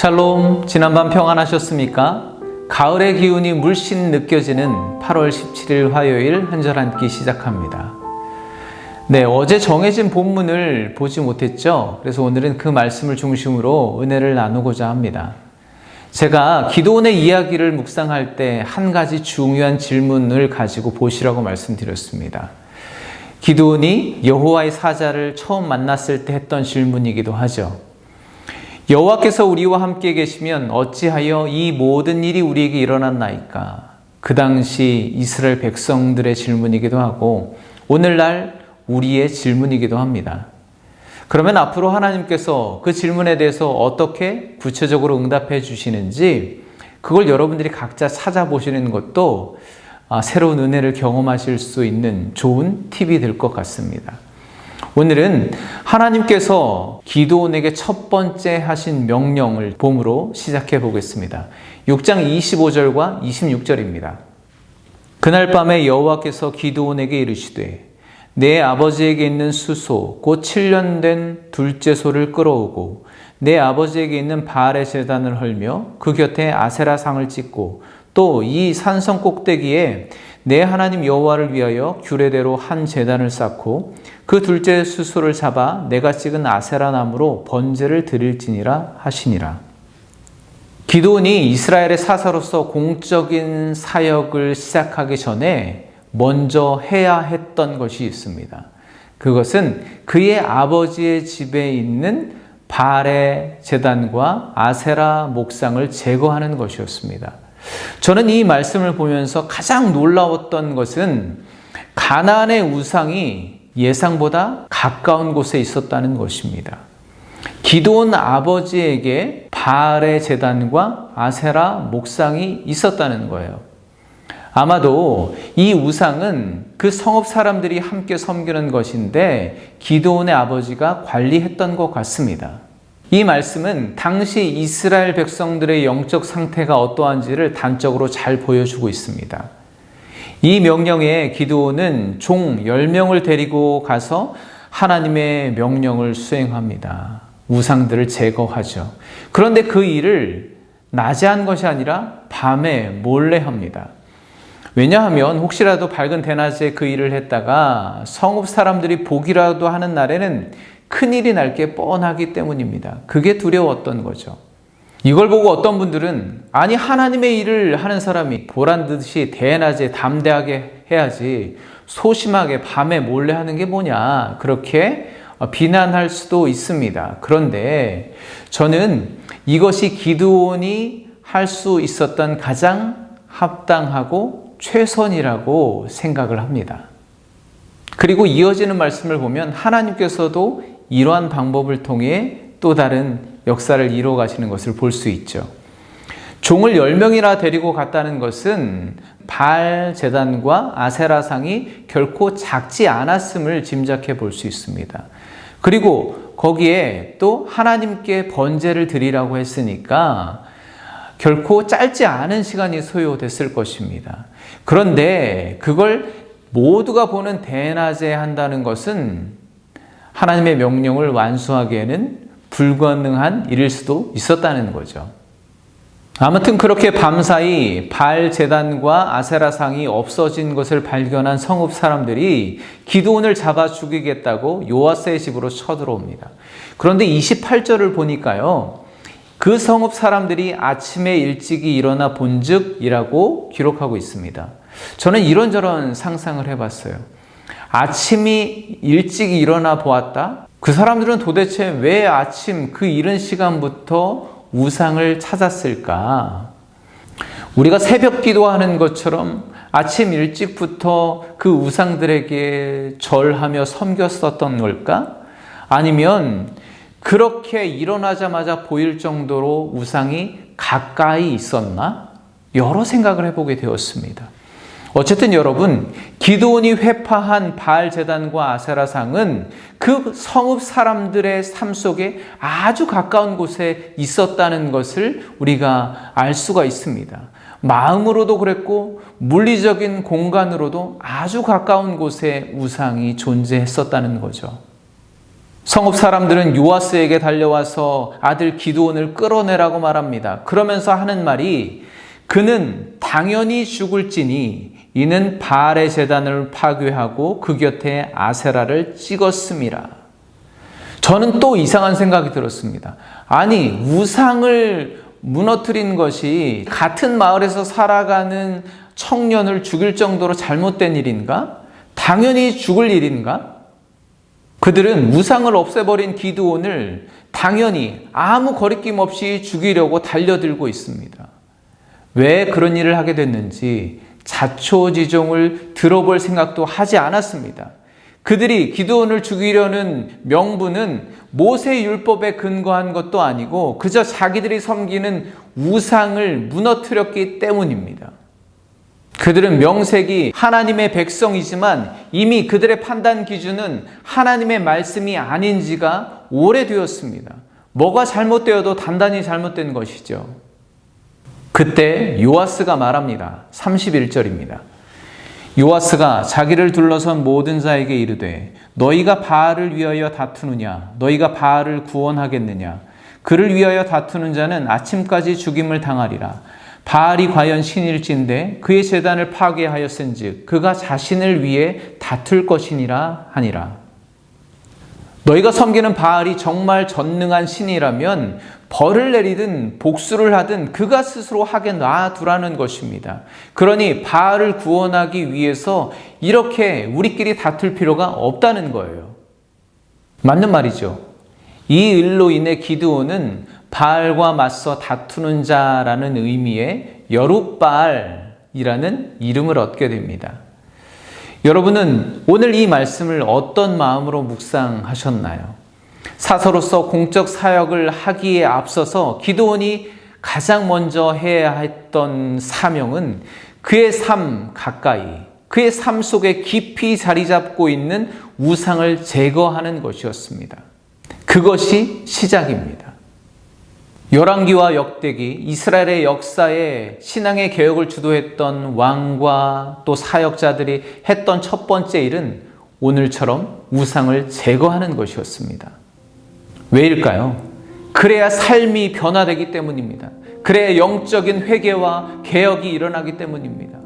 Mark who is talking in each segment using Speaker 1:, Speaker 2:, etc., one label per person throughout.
Speaker 1: 샬롬, 지난밤 평안하셨습니까? 가을의 기운이 물씬 느껴지는 8월 17일 화요일 한절 한 끼 시작합니다. 어제 정해진 본문을 보지 못했죠? 그래서 오늘은 그 말씀을 중심으로 은혜를 나누고자 합니다. 제가 기도원의 이야기를 묵상할 때 한 가지 중요한 질문을 가지고 보시라고 말씀드렸습니다. 기도원이 여호와의 사자를 처음 만났을 때 했던 질문이기도 하죠. 여호와께서 우리와 함께 계시면 어찌하여 이 모든 일이 우리에게 일어났나이까? 그 당시 이스라엘 백성들의 질문이기도 하고 오늘날 우리의 질문이기도 합니다. 그러면 앞으로 하나님께서 그 질문에 대해서 어떻게 구체적으로 응답해 주시는지 그걸 여러분들이 각자 찾아보시는 것도 새로운 은혜를 경험하실 수 있는 좋은 팁이 될 것 같습니다. 오늘은 하나님께서 기드온에게 첫 번째 하신 명령을 봄으로 시작해 보겠습니다. 6장 25절과 26절입니다. 그날 밤에 여호와께서 기드온에게 이르시되 내 아버지에게 있는 수소 곧 7년 된 둘째 소를 끌어오고 내 아버지에게 있는 바알의 제단을 헐며 그 곁에 아세라 상을 찍고 또 이 산성 꼭대기에 내 하나님 여호와를 위하여 규례대로 한 제단을 쌓고 그 둘째 수소를 잡아 내가 찍은 아세라 나무로 번제를 드릴지니라 하시니라. 기드온이 이스라엘의 사사로서 공적인 사역을 시작하기 전에 먼저 해야 했던 것이 있습니다. 그것은 그의 아버지의 집에 있는 바알의 제단과 아세라 목상을 제거하는 것이었습니다. 저는 이 말씀을 보면서 가장 놀라웠던 것은 가나안의 우상이 예상보다 가까운 곳에 있었다는 것입니다. 기드온 아버지에게 바알의 제단과 아세라 목상이 있었다는 거예요. 아마도 이 우상은 그 성읍 사람들이 함께 섬기는 것인데 기드온의 아버지가 관리했던 것 같습니다. 이 말씀은 당시 이스라엘 백성들의 영적 상태가 어떠한지를 단적으로 잘 보여주고 있습니다. 이 명령에 기드온은 종 10명을 데리고 가서 하나님의 명령을 수행합니다. 우상들을 제거하죠. 그런데 그 일을 낮에 한 것이 아니라 밤에 몰래 합니다. 왜냐하면 혹시라도 밝은 대낮에 그 일을 했다가 성읍 사람들이 보기라도 하는 날에는 큰일이 날 게 뻔하기 때문입니다. 그게 두려웠던 거죠. 이걸 보고 어떤 분들은 아니 하나님의 일을 하는 사람이 보란듯이 대낮에 담대하게 해야지 소심하게 밤에 몰래 하는 게 뭐냐 그렇게 비난할 수도 있습니다. 그런데 저는 이것이 기드온이 할 수 있었던 가장 합당하고 최선이라고 생각을 합니다. 그리고 이어지는 말씀을 보면 하나님께서도 이러한 방법을 통해 또 다른 역사를 이루어 가시는 것을 볼 수 있죠. 종을 10명이나 데리고 갔다는 것은 바알 제단과 아세라상이 결코 작지 않았음을 짐작해 볼 수 있습니다. 그리고 거기에 또 하나님께 번제를 드리라고 했으니까 결코 짧지 않은 시간이 소요됐을 것입니다. 그런데 그걸 모두가 보는 대낮에 한다는 것은 하나님의 명령을 완수하기에는 불가능한 일일 수도 있었다는 거죠. 아무튼 그렇게 밤사이 바알 제단과 아세라상이 없어진 것을 발견한 성읍 사람들이 기드온을 잡아 죽이겠다고 요아스의 집으로 쳐들어옵니다. 그런데 28절을 보니까요. 그 성읍 사람들이 아침에 일찍이 일어나 본즉이라고 기록하고 있습니다. 저는 이런저런 상상을 해봤어요. 아침이 일찍 일어나 보았다? 그 사람들은 도대체 왜 아침 그 이른 시간부터 우상을 찾았을까? 우리가 새벽 기도하는 것처럼 아침 일찍부터 그 우상들에게 절하며 섬겼었던 걸까? 아니면 그렇게 일어나자마자 보일 정도로 우상이 가까이 있었나? 여러 생각을 해보게 되었습니다. 어쨌든 여러분, 기드온이 회파한 바알 제단과 아세라상은 그 성읍 사람들의 삶 속에 아주 가까운 곳에 있었다는 것을 우리가 알 수가 있습니다. 마음으로도 그랬고 물리적인 공간으로도 아주 가까운 곳에 우상이 존재했었다는 거죠. 성읍 사람들은 요아스에게 달려와서 아들 기드온을 끌어내라고 말합니다. 그러면서 하는 말이 그는 당연히 죽을지니 이는 바알의 제단을 파괴하고 그 곁에 아세라를 찍었음이라. 저는 또 이상한 생각이 들었습니다. 아니, 우상을 무너뜨린 것이 같은 마을에서 살아가는 청년을 죽일 정도로 잘못된 일인가? 당연히 죽을 일인가? 그들은 우상을 없애버린 기드온을 당연히 아무 거리낌 없이 죽이려고 달려들고 있습니다. 왜 그런 일을 하게 됐는지 자초지종을 들어볼 생각도 하지 않았습니다. 그들이 기드온을 죽이려는 명분은 모세 율법에 근거한 것도 아니고 그저 자기들이 섬기는 우상을 무너뜨렸기 때문입니다. 그들은 명색이 하나님의 백성이지만 이미 그들의 판단 기준은 하나님의 말씀이 아닌 지가 오래되었습니다. 뭐가 잘못되어도 단단히 잘못된 것이죠. 그때 요아스가 말합니다. 31절입니다. 요아스가 자기를 둘러선 모든 자에게 이르되 너희가 바알을 위하여 다투느냐? 너희가 바알을 구원하겠느냐? 그를 위하여 다투는 자는 아침까지 죽임을 당하리라. 바알이 과연 신일진데 그의 제단을 파괴하였은즉 그가 자신을 위해 다툴 것이니라 하니라. 너희가 섬기는 바알이 정말 전능한 신이라면 벌을 내리든 복수를 하든 그가 스스로 하게 놔두라는 것입니다. 그러니 바알을 구원하기 위해서 이렇게 우리끼리 다툴 필요가 없다는 거예요. 맞는 말이죠. 이 일로 인해 기드온은 바알과 맞서 다투는 자라는 의미의 여룻바알이라는 이름을 얻게 됩니다. 여러분은 오늘 이 말씀을 어떤 마음으로 묵상하셨나요? 사서로서 공적 사역을 하기에 앞서서 기드온이 가장 먼저 해야 했던 사명은 그의 삶 가까이, 그의 삶 속에 깊이 자리 잡고 있는 우상을 제거하는 것이었습니다. 그것이 시작입니다. 열왕기와 역대기, 이스라엘의 역사에 신앙의 개혁을 주도했던 왕과 또 사역자들이 했던 첫 번째 일은 오늘처럼 우상을 제거하는 것이었습니다. 왜일까요? 그래야 삶이 변화되기 때문입니다. 그래야 영적인 회개와 개혁이 일어나기 때문입니다.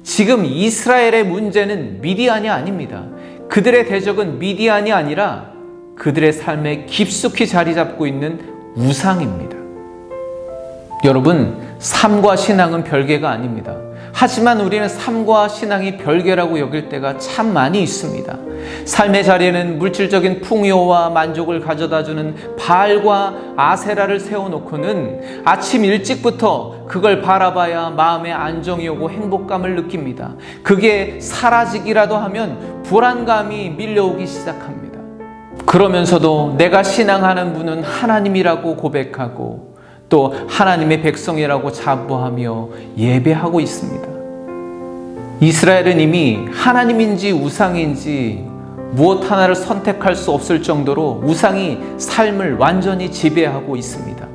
Speaker 1: 지금 이스라엘의 문제는 미디안이 아닙니다. 그들의 대적은 미디안이 아니라 그들의 삶에 깊숙이 자리 잡고 있는 우상입니다. 여러분, 삶과 신앙은 별개가 아닙니다. 하지만 우리는 삶과 신앙이 별개라고 여길 때가 참 많이 있습니다. 삶의 자리에는 물질적인 풍요와 만족을 가져다주는 바알과 아세라를 세워놓고는 아침 일찍부터 그걸 바라봐야 마음에 안정이 오고 행복감을 느낍니다. 그게 사라지기라도 하면 불안감이 밀려오기 시작합니다. 그러면서도 내가 신앙하는 분은 하나님이라고 고백하고 또 하나님의 백성이라고 자부하며 예배하고 있습니다. 이스라엘은 이미 하나님인지 우상인지 무엇 하나를 선택할 수 없을 정도로 우상이 삶을 완전히 지배하고 있습니다.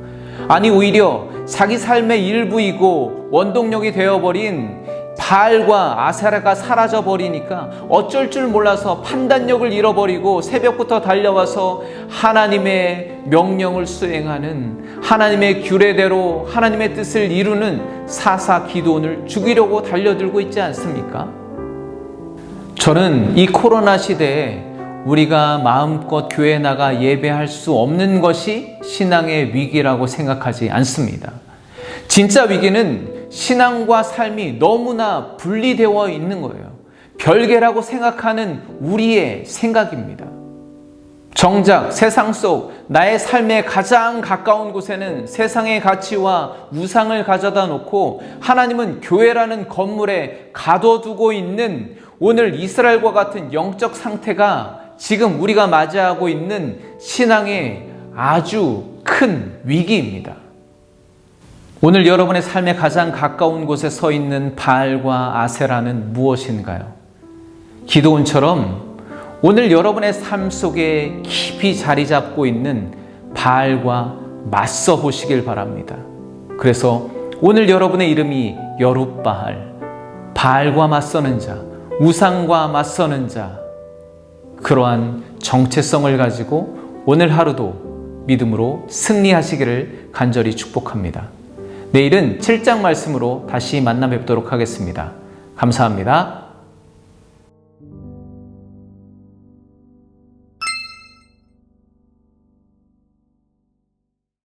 Speaker 1: 아니, 오히려 자기 삶의 일부이고 원동력이 되어버린 바알과 아세라가 사라져버리니까 어쩔 줄 몰라서 판단력을 잃어버리고 새벽부터 달려와서 하나님의 명령을 수행하는, 하나님의 규례대로 하나님의 뜻을 이루는 사사 기드온을 죽이려고 달려들고 있지 않습니까? 저는 이 코로나 시대에 우리가 마음껏 교회에 나가 예배할 수 없는 것이 신앙의 위기라고 생각하지 않습니다. 진짜 위기는 신앙과 삶이 너무나 분리되어 있는 거예요. 별개라고 생각하는 우리의 생각입니다. 정작 세상 속 나의 삶에 가장 가까운 곳에는 세상의 가치와 우상을 가져다 놓고 하나님은 교회라는 건물에 가둬두고 있는 오늘 이스라엘과 같은 영적 상태가 지금 우리가 맞이하고 있는 신앙의 아주 큰 위기입니다. 오늘 여러분의 삶에 가장 가까운 곳에 서 있는 바알과 아세라는 무엇인가요? 기드온처럼 오늘 여러분의 삶 속에 깊이 자리 잡고 있는 바알과 맞서 보시길 바랍니다. 그래서 오늘 여러분의 이름이 여룻바알, 바알과 맞서는 자, 우상과 맞서는 자, 그러한 정체성을 가지고 오늘 하루도 믿음으로 승리하시기를 간절히 축복합니다. 내일은 7장 말씀으로 다시 만나 뵙도록 하겠습니다. 감사합니다.